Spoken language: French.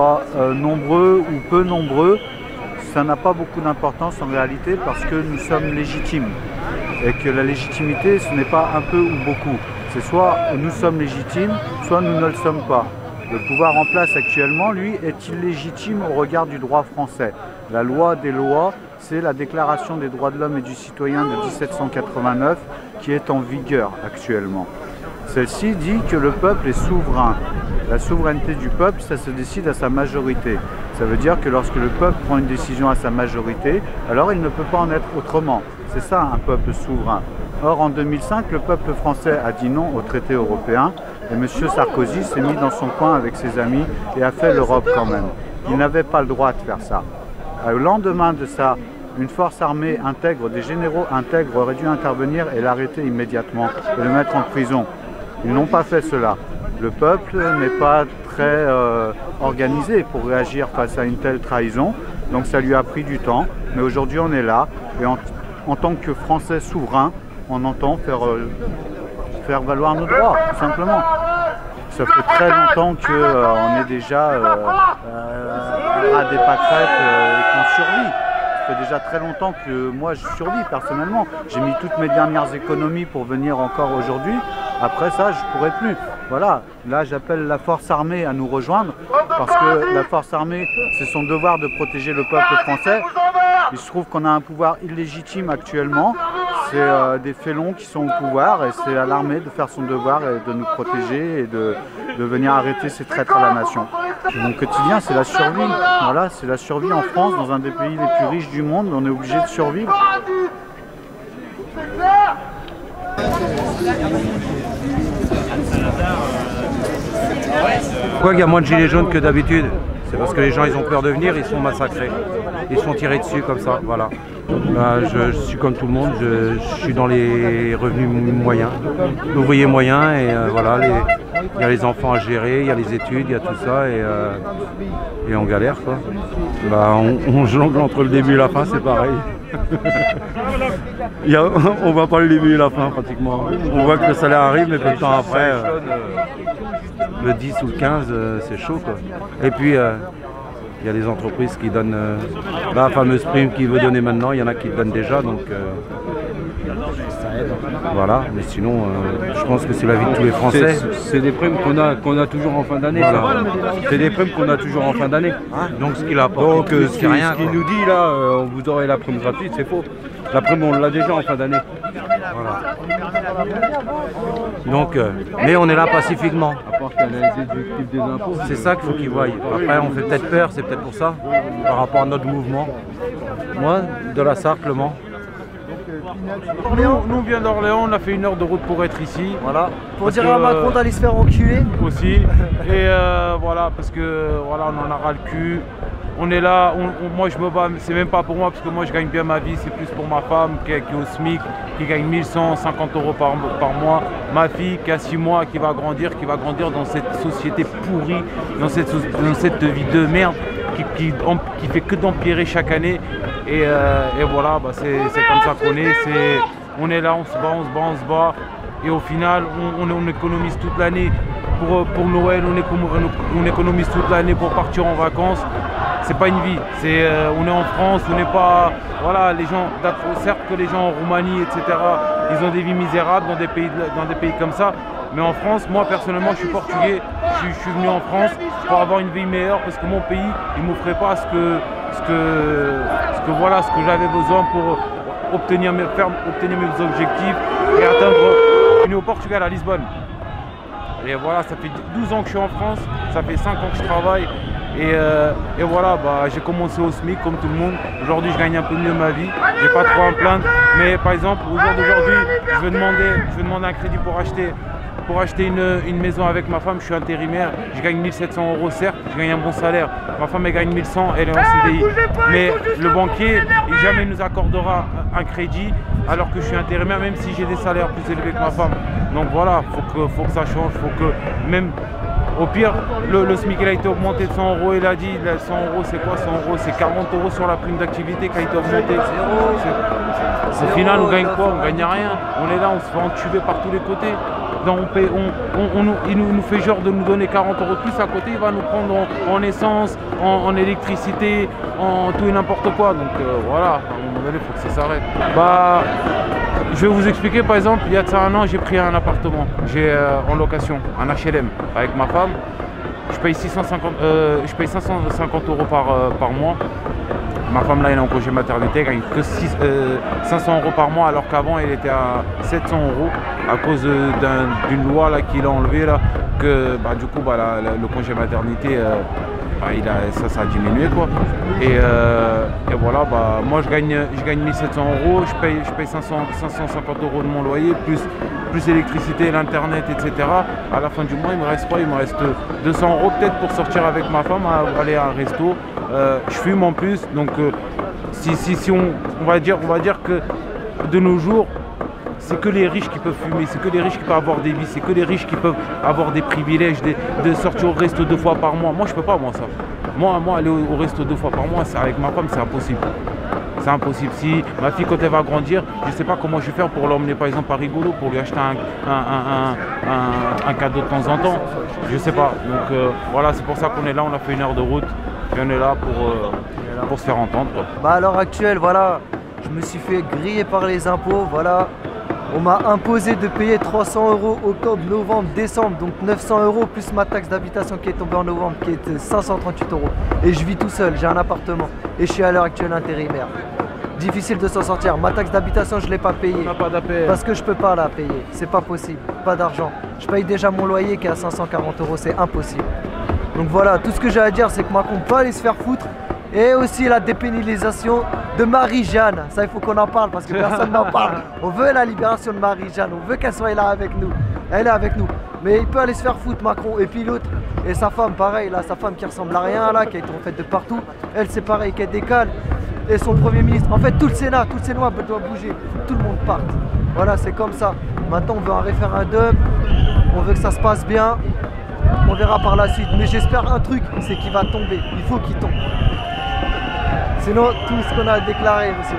soit nombreux ou peu nombreux, ça n'a pas beaucoup d'importance en réalité parce que nous sommes légitimes. Et que la légitimité, ce n'est pas un peu ou beaucoup. C'est soit nous sommes légitimes, soit nous ne le sommes pas. Le pouvoir en place actuellement, lui, est illégitime au regard du droit français. La loi des lois, c'est la Déclaration des droits de l'homme et du citoyen de 1789 qui est en vigueur actuellement. Celle-ci dit que le peuple est souverain. La souveraineté du peuple, ça se décide à sa majorité. Ça veut dire que lorsque le peuple prend une décision à sa majorité, alors il ne peut pas en être autrement. C'est ça un peuple souverain. Or en 2005, le peuple français a dit non au traité européen et M. Sarkozy s'est mis dans son coin avec ses amis et a fait l'Europe quand même. Il n'avait pas le droit de faire ça. Au lendemain de ça, une force armée intègre, des généraux intègres auraient dû intervenir et l'arrêter immédiatement et le mettre en prison. Ils n'ont pas fait cela. Le peuple n'est pas très organisé pour réagir face à une telle trahison, donc ça lui a pris du temps. Mais aujourd'hui on est là et en tant que Français souverain, on entend faire valoir nos droits, tout simplement. Ça fait très longtemps qu'on est déjà à des pâquerettes et qu'on survit. Ça fait déjà très longtemps que moi je survis personnellement. J'ai mis toutes mes dernières économies pour venir encore aujourd'hui. Après ça, je ne pourrai plus. Voilà, là j'appelle la force armée à nous rejoindre parce que la force armée, c'est son devoir de protéger le peuple français. Il se trouve qu'on a un pouvoir illégitime actuellement. C'est des félons qui sont au pouvoir et c'est à l'armée de faire son devoir et de nous protéger et de venir arrêter ces traîtres à la nation. Mon quotidien, c'est la survie. Voilà, c'est la survie en France, dans un des pays les plus riches du monde. On est obligé de survivre. Pourquoi il y a moins de gilets jaunes que d'habitude? C'est parce que les gens ils ont peur de venir, ils sont massacrés. Ils sont tirés dessus comme ça, voilà. Je suis comme tout le monde, je suis dans les revenus moyens, l'ouvrier moyen et voilà, il y a les enfants à gérer, il y a les études, il y a tout ça et on galère quoi. On jongle entre le début et la fin, c'est pareil. On voit pas le début et la fin pratiquement. On voit que le salaire arrive mais peu de temps après, le 10 ou le 15 c'est chaud quoi. Et puis il y a des entreprises qui donnent la fameuse prime qu'ils veulent donner maintenant, il y en a qui le donnent déjà, donc voilà, mais sinon je pense que c'est la vie de tous les Français. C'est des primes qu'on a toujours en fin d'année. Voilà. C'est des primes qu'on a toujours en fin d'année. Hein, donc ce qu'il apporte, donc ce qu'il nous dit là, vous aurez la prime gratuite, c'est faux. La prime on l'a déjà en fin d'année. Voilà. Donc, mais on est là pacifiquement. À part qu'il y a les déductibles des impôts. C'est ça qu'il faut qu'ils voient. Après on fait peut-être peur, c'est peut-être pour ça, par rapport à notre mouvement. Moi, de la Sarthe, Le Mans. Nous on vient d'Orléans, on a fait 1 heure de route pour être ici. Voilà. Pour dire à Macron d'aller se faire enculer. Aussi. Et voilà, parce que voilà, on en a ras le cul. On est là, moi je me bats, c'est même pas pour moi parce que moi je gagne bien ma vie, c'est plus pour ma femme qui est au SMIC, qui gagne 1150 € par mois, ma fille qui a 6 mois, qui va grandir dans cette société pourrie, dans cette vie de merde qui fait que d'empirer chaque année. Et voilà, c'est comme ça qu'on est, on est là, on se bat, et au final on économise toute l'année pour Noël, on économise toute l'année pour partir en vacances. C'est pas une vie, on est en France, on n'est pas, voilà, les gens, certes que les gens en Roumanie, etc., ils ont des vies misérables dans des pays comme ça, mais en France, moi personnellement, je suis portugais, je suis venu en France pour avoir une vie meilleure parce que mon pays, il m'offrait pas ce que j'avais besoin pour obtenir mes objectifs et atteindre. Je suis venu au Portugal, à Lisbonne. Et voilà, ça fait 12 ans que je suis en France, ça fait 5 ans que je travaille. Et voilà, j'ai commencé au SMIC comme tout le monde. Aujourd'hui, je gagne un peu mieux ma vie. J'ai pas trop à me plaindre. Mais par exemple, au jour d'aujourd'hui, je vais demander un crédit pour acheter une maison avec ma femme. Je suis intérimaire. Je gagne 1700 € certes. Je gagne un bon salaire. Ma femme, elle gagne 1100. Elle est en CDI. Mais le banquier, il jamais nous accordera un crédit alors que je suis intérimaire, même si j'ai des salaires plus élevés que ma femme. Donc voilà, faut que ça change. Faut que même... Au pire, le SMIC il a été augmenté de 100 €, il a dit 100 € c'est quoi 100 €? C'est 40 € sur la prime d'activité qui a été augmentée. Au final, on gagne quoi? On gagne rien. On est là, on se fait entuber par tous les côtés. il nous fait genre de nous donner 40 € de plus, à côté il va nous prendre en essence, en électricité, en tout et n'importe quoi. Donc voilà, à un moment donné, il faut que ça s'arrête. Bah, je vais vous expliquer, par exemple, il y a de ça un an, j'ai pris un appartement, en location, un HLM, avec ma femme. Je paye 550 € par mois. Ma femme là, elle est en congé maternité, elle gagne que 500 € par mois, alors qu'avant elle était à 700 € à cause d'une loi là qu'il a enlevée là, que bah, du coup le congé maternité ça a diminué quoi. Et voilà, bah, moi je gagne 1700 €, je paye 550 € de mon loyer, plus l'électricité, l'internet, etc. À la fin du mois, il me reste 200 € peut-être pour sortir avec ma femme, aller à un resto. Je fume en plus, donc si on va dire que de nos jours, c'est que les riches qui peuvent fumer, c'est que les riches qui peuvent avoir des vies, c'est que les riches qui peuvent avoir des privilèges, de sortir au resto 2 fois par mois. Moi je peux pas, moi ça. Moi aller au resto 2 fois par mois, avec ma femme, c'est impossible. C'est impossible. Si ma fille, quand elle va grandir, je ne sais pas comment je vais faire pour l'emmener par exemple à Rigolo, pour lui acheter un cadeau de temps en temps. Je ne sais pas. Donc voilà, c'est pour ça qu'on est là, on a fait 1 heure de route et on est là pour se faire entendre, quoi. Bah à l'heure actuelle, voilà, je me suis fait griller par les impôts, voilà. On m'a imposé de payer 300 € octobre, novembre, décembre, donc 900 € plus ma taxe d'habitation qui est tombée en novembre, qui est 538 €. Et je vis tout seul, j'ai un appartement et je suis à l'heure actuelle intérimaire. Difficile de s'en sortir. Ma taxe d'habitation, je ne l'ai pas payée. Parce que je ne peux pas la payer, c'est pas possible, pas d'argent. Je paye déjà mon loyer qui est à 540 €, c'est impossible. Donc voilà, tout ce que j'ai à dire, c'est que Macron peut aller se faire foutre. Et aussi la dépénalisation de Marie-Jeanne. Ça, il faut qu'on en parle parce que personne n'en parle. On veut la libération de Marie-Jeanne, on veut qu'elle soit là avec nous. Elle est avec nous. Mais il peut aller se faire foutre, Macron. Et puis l'autre, et sa femme, pareil, là, sa femme qui ressemble à rien, là, qui a été en fait de partout. Elle, c'est pareil, qu'elle décale. Et son Premier ministre. En fait, tout le Sénat doit bouger. Faut que tout le monde parte. Voilà, c'est comme ça. Maintenant, on veut un référendum. On veut que ça se passe bien. On verra par la suite. Mais j'espère un truc, c'est qu'il va tomber. Il faut qu'il tombe. Sinon, tout ce qu'on a déclaré, monsieur.